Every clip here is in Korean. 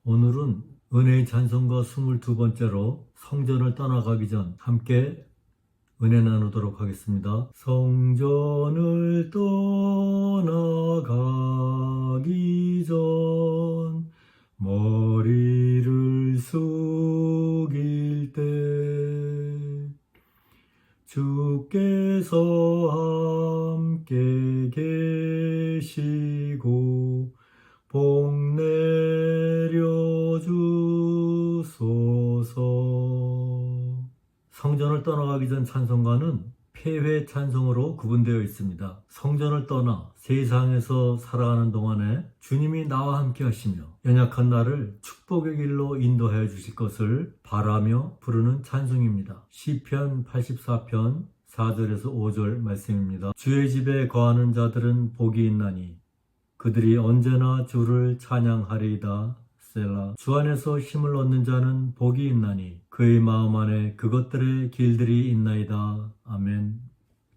오늘은 은혜의 찬송가 22번째로 성전을 떠나가기 전 함께 은혜 나누도록 하겠습니다. 성전을 떠나가기 전 머리를 숙일 때 주께서 함께 계시고 복 내려 주소서. 성전을 떠나가기 전 찬송가는 폐회 찬송으로 구분되어 있습니다. 성전을 떠나 세상에서 살아가는 동안에 주님이 나와 함께 하시며 연약한 나를 축복의 길로 인도하여 주실 것을 바라며 부르는 찬송입니다. 시편 84편 4절에서 5절 말씀입니다. 주의 집에 거하는 자들은 복이 있나니 그들이 언제나 주를 찬양하리이다. 셀라. 주 안에서 힘을 얻는 자는 복이 있나니 그의 마음 안에 그것들의 길들이 있나이다. 아멘.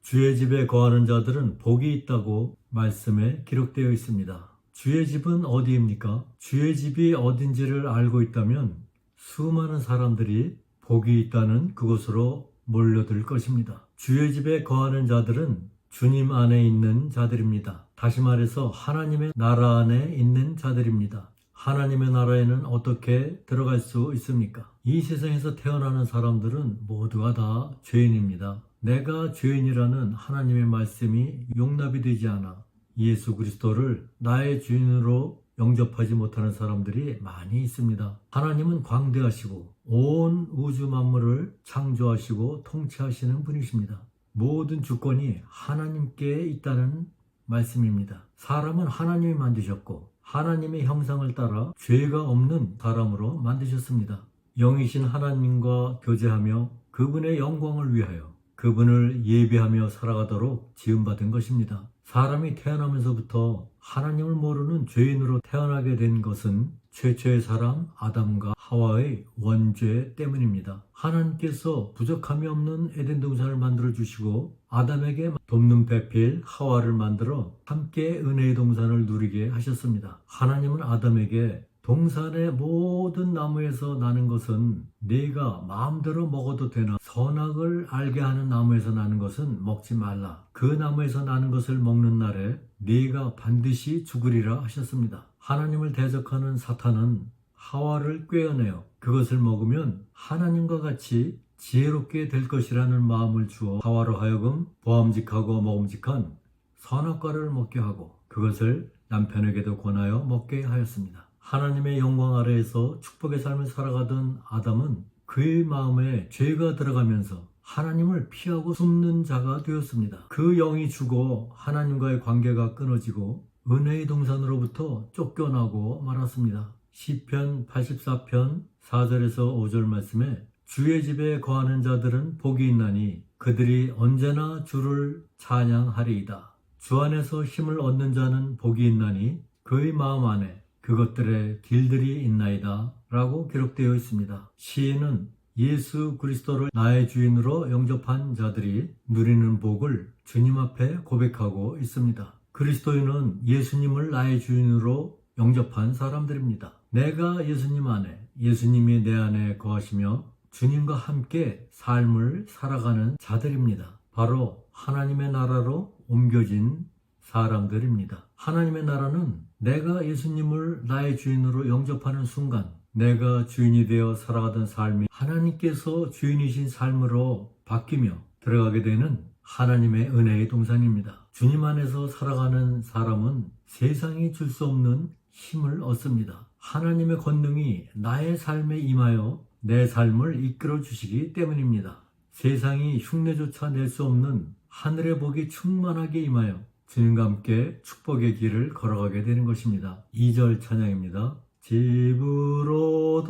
주의 집에 거하는 자들은 복이 있다고 말씀에 기록되어 있습니다. 주의 집은 어디입니까? 주의 집이 어딘지를 알고 있다면 수많은 사람들이 복이 있다는 그곳으로 몰려들 것입니다. 주의 집에 거하는 자들은 주님 안에 있는 자들입니다. 다시 말해서 하나님의 나라 안에 있는 자들입니다. 하나님의 나라에는 어떻게 들어갈 수 있습니까? 이 세상에서 태어나는 사람들은 모두가 다 죄인입니다. 내가 죄인이라는 하나님의 말씀이 용납이 되지 않아 예수 그리스도를 나의 주인으로 영접하지 못하는 사람들이 많이 있습니다. 하나님은 광대하시고 온 우주 만물을 창조하시고 통치하시는 분이십니다. 모든 주권이 하나님께 있다는 말씀입니다. 사람은 하나님이 만드셨고 하나님의 형상을 따라 죄가 없는 사람으로 만드셨습니다. 영이신 하나님과 교제하며 그분의 영광을 위하여 그분을 예배하며 살아가도록 지음받은 것입니다. 사람이 태어나면서부터 하나님을 모르는 죄인으로 태어나게 된 것은 최초의 사람 아담과 하와의 원죄 때문입니다. 하나님께서 부족함이 없는 에덴 동산을 만들어 주시고 아담에게 돕는 배필 하와를 만들어 함께 은혜의 동산을 누리게 하셨습니다. 하나님은 아담에게 동산의 모든 나무에서 나는 것은 네가 마음대로 먹어도 되나 선악을 알게 하는 나무에서 나는 것은 먹지 말라. 그 나무에서 나는 것을 먹는 날에 네가 반드시 죽으리라 하셨습니다. 하나님을 대적하는 사탄은 하와를 꿰어내어 그것을 먹으면 하나님과 같이 지혜롭게 될 것이라는 마음을 주어 하와로 하여금 보암직하고 먹음직한 선악과를 먹게 하고 그것을 남편에게도 권하여 먹게 하였습니다. 하나님의 영광 아래에서 축복의 삶을 살아가던 아담은 그의 마음에 죄가 들어가면서 하나님을 피하고 숨는 자가 되었습니다. 그 영이 죽어 하나님과의 관계가 끊어지고 은혜의 동산으로부터 쫓겨나고 말았습니다. 시편 84편 4절에서 5절 말씀에 주의 집에 거하는 자들은 복이 있나니 그들이 언제나 주를 찬양하리이다. 주 안에서 힘을 얻는 자는 복이 있나니 그의 마음 안에 그것들의 길들이 있나이다 라고 기록되어 있습니다. 시인은 예수 그리스도를 나의 주인으로 영접한 자들이 누리는 복을 주님 앞에 고백하고 있습니다. 그리스도인은 예수님을 나의 주인으로 영접한 사람들입니다. 내가 예수님 안에, 예수님이 내 안에 거하시며 주님과 함께 삶을 살아가는 자들입니다. 바로 하나님의 나라로 옮겨진 사람들입니다. 하나님의 나라는 내가 예수님을 나의 주인으로 영접하는 순간 내가 주인이 되어 살아가던 삶이 하나님께서 주인이신 삶으로 바뀌며 들어가게 되는 하나님의 은혜의 동산입니다. 주님 안에서 살아가는 사람은 세상이 줄 수 없는 힘을 얻습니다. 하나님의 권능이 나의 삶에 임하여 내 삶을 이끌어 주시기 때문입니다. 세상이 흉내조차 낼 수 없는 하늘의 복이 충만하게 임하여 주님과 함께 축복의 길을 걸어가게 되는 것입니다. 2절 찬양입니다. 집으로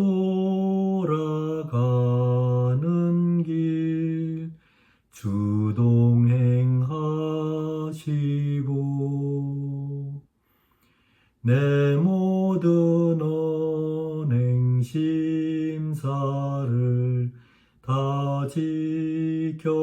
돌아가는 길 주동행하시고 내 모든 언행 심사를 다 지켜주소서.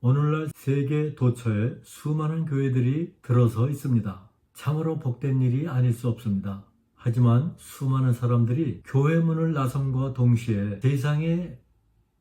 오늘날 세계 도처에 수많은 교회들이 들어서 있습니다. 참으로 복된 일이 아닐 수 없습니다. 하지만 수많은 사람들이 교회 문을 나섬과 동시에 세상에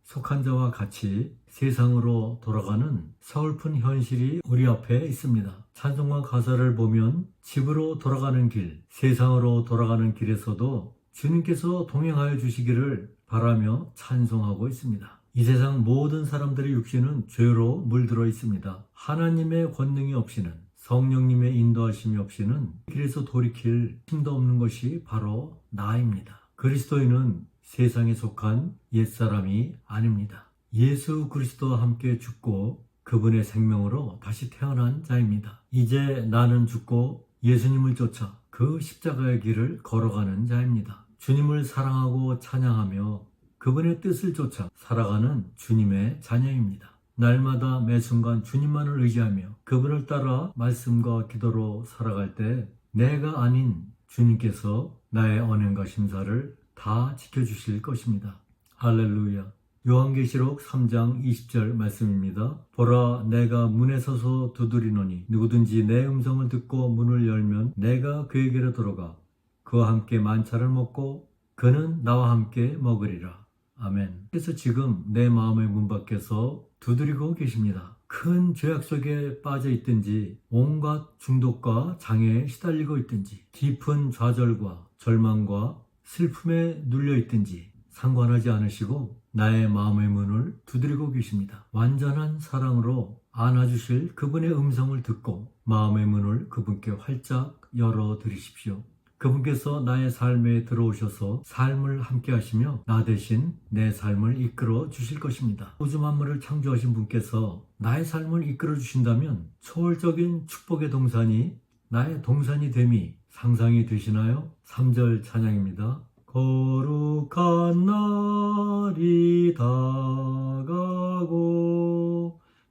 속한 자와 같이 세상으로 돌아가는 서글픈 현실이 우리 앞에 있습니다. 찬송가 가사를 보면 집으로 돌아가는 길, 세상으로 돌아가는 길에서도 주님께서 동행하여 주시기를 바라며 찬송하고 있습니다. 이 세상 모든 사람들의 육신은 죄로 물들어 있습니다. 하나님의 권능이 없이는, 성령님의 인도하심이 없이는 길에서 돌이킬 힘도 없는 것이 바로 나입니다. 그리스도인은 세상에 속한 옛사람이 아닙니다. 예수 그리스도와 함께 죽고 그분의 생명으로 다시 태어난 자입니다. 이제 나는 죽고 예수님을 쫓아 그 십자가의 길을 걸어가는 자입니다. 주님을 사랑하고 찬양하며 그분의 뜻을 쫓아 살아가는 주님의 자녀입니다. 날마다 매 순간 주님만을 의지하며 그분을 따라 말씀과 기도로 살아갈 때 내가 아닌 주님께서 나의 언행과 심사를 다 지켜주실 것입니다. 할렐루야. 요한계시록 3장 20절 말씀입니다. 보라, 내가 문에 서서 두드리노니 누구든지 내 음성을 듣고 문을 열면 내가 그에게로 들어가 그와 함께 만찬을 먹고 그는 나와 함께 먹으리라. 아멘. 그래서 지금 내 마음의 문 밖에서 두드리고 계십니다. 큰 죄악 속에 빠져 있든지 온갖 중독과 장애에 시달리고 있든지 깊은 좌절과 절망과 슬픔에 눌려 있든지 상관하지 않으시고 나의 마음의 문을 두드리고 계십니다. 완전한 사랑으로 안아주실 그분의 음성을 듣고 마음의 문을 그분께 활짝 열어드리십시오. 그분께서 나의 삶에 들어오셔서 삶을 함께 하시며 나 대신 내 삶을 이끌어 주실 것입니다. 우주 만물을 창조하신 분께서 나의 삶을 이끌어 주신다면 초월적인 축복의 동산이 나의 동산이 됨이 상상이 되시나요? 3절 찬양입니다. 거룩한 날이 다가고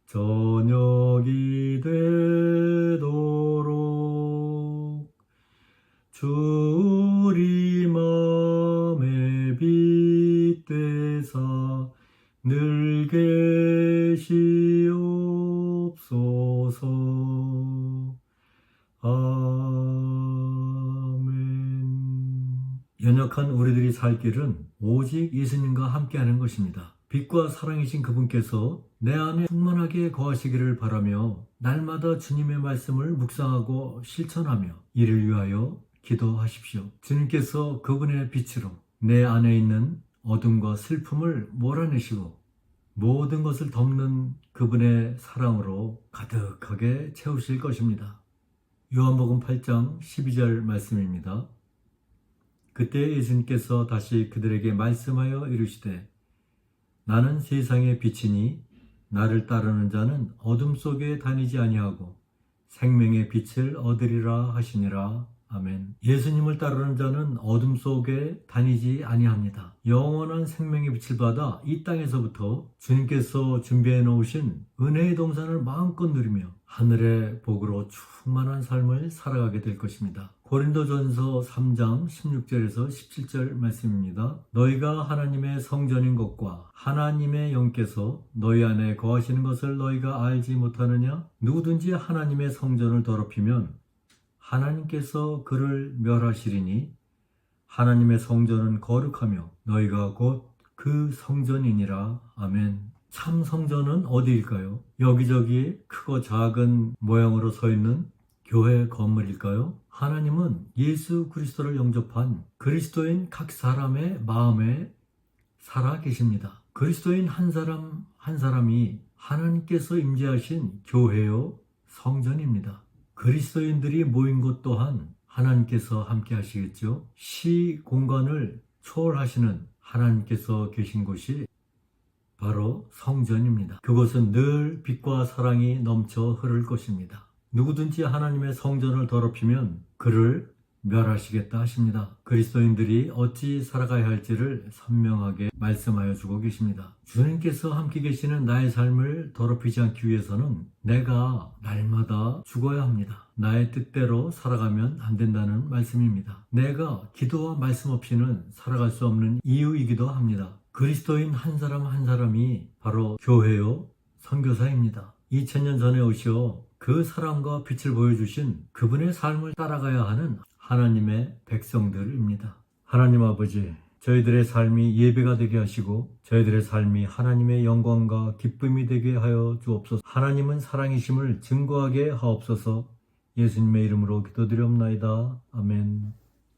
저녁이 되도록 주 우리 맘에 빛되사 늘 계시옵소서. 아멘. 연약한 우리들이 살 길은 오직 예수님과 함께하는 것입니다. 빛과 사랑이신 그분께서 내 안에 충만하게 거하시기를 바라며 날마다 주님의 말씀을 묵상하고 실천하며 이를 위하여 기도하십시오. 주님께서 그분의 빛으로 내 안에 있는 어둠과 슬픔을 몰아내시고 모든 것을 덮는 그분의 사랑으로 가득하게 채우실 것입니다. 요한복음 8장 12절 말씀입니다. 그때 예수님께서 다시 그들에게 말씀하여 이르시되 나는 세상의 빛이니 나를 따르는 자는 어둠 속에 다니지 아니하고 생명의 빛을 얻으리라 하시니라. 아멘. 예수님을 따르는 자는 어둠 속에 다니지 아니합니다. 영원한 생명의 빛을 받아 이 땅에서부터 주님께서 준비해 놓으신 은혜의 동산을 마음껏 누리며 하늘의 복으로 충만한 삶을 살아가게 될 것입니다. 고린도전서 3장 16절에서 17절 말씀입니다. 너희가 하나님의 성전인 것과 하나님의 영께서 너희 안에 거하시는 것을 너희가 알지 못하느냐? 누구든지 하나님의 성전을 더럽히면 하나님께서 그를 멸하시리니 하나님의 성전은 거룩하며 너희가 곧 그 성전이니라. 아멘. 참 성전은 어디일까요? 여기저기 크고 작은 모양으로 서 있는 교회 건물일까요? 하나님은 예수 그리스도를 영접한 그리스도인 각 사람의 마음에 살아 계십니다. 그리스도인 한 사람 한 사람이 하나님께서 임재하신 교회요 성전입니다. 그리스도인들이 모인 곳 또한 하나님께서 함께 하시겠죠. 시 공간을 초월하시는 하나님께서 계신 곳이 바로 성전입니다. 그곳은 늘 빛과 사랑이 넘쳐 흐를 것입니다. 누구든지 하나님의 성전을 더럽히면 그를 멸하시겠다 하십니다. 그리스도인들이 어찌 살아가야 할지를 선명하게 말씀하여 주고 계십니다. 주님께서 함께 계시는 나의 삶을 더럽히지 않기 위해서는 내가 날마다 죽어야 합니다. 나의 뜻대로 살아가면 안 된다는 말씀입니다. 내가 기도와 말씀 없이는 살아갈 수 없는 이유이기도 합니다. 그리스도인 한 사람 한 사람이 바로 교회요 선교사입니다. 2000년 전에 오시어 그 사랑과 빛을 보여주신 그분의 삶을 따라가야 하는 하나님의 백성들입니다. 하나님 아버지, 저희들의 삶이 예배가 되게 하시고 저희들의 삶이 하나님의 영광과 기쁨이 되게 하여 주옵소서. 하나님은 사랑이심을 증거하게 하옵소서. 예수님의 이름으로 기도드리옵나이다. 아멘.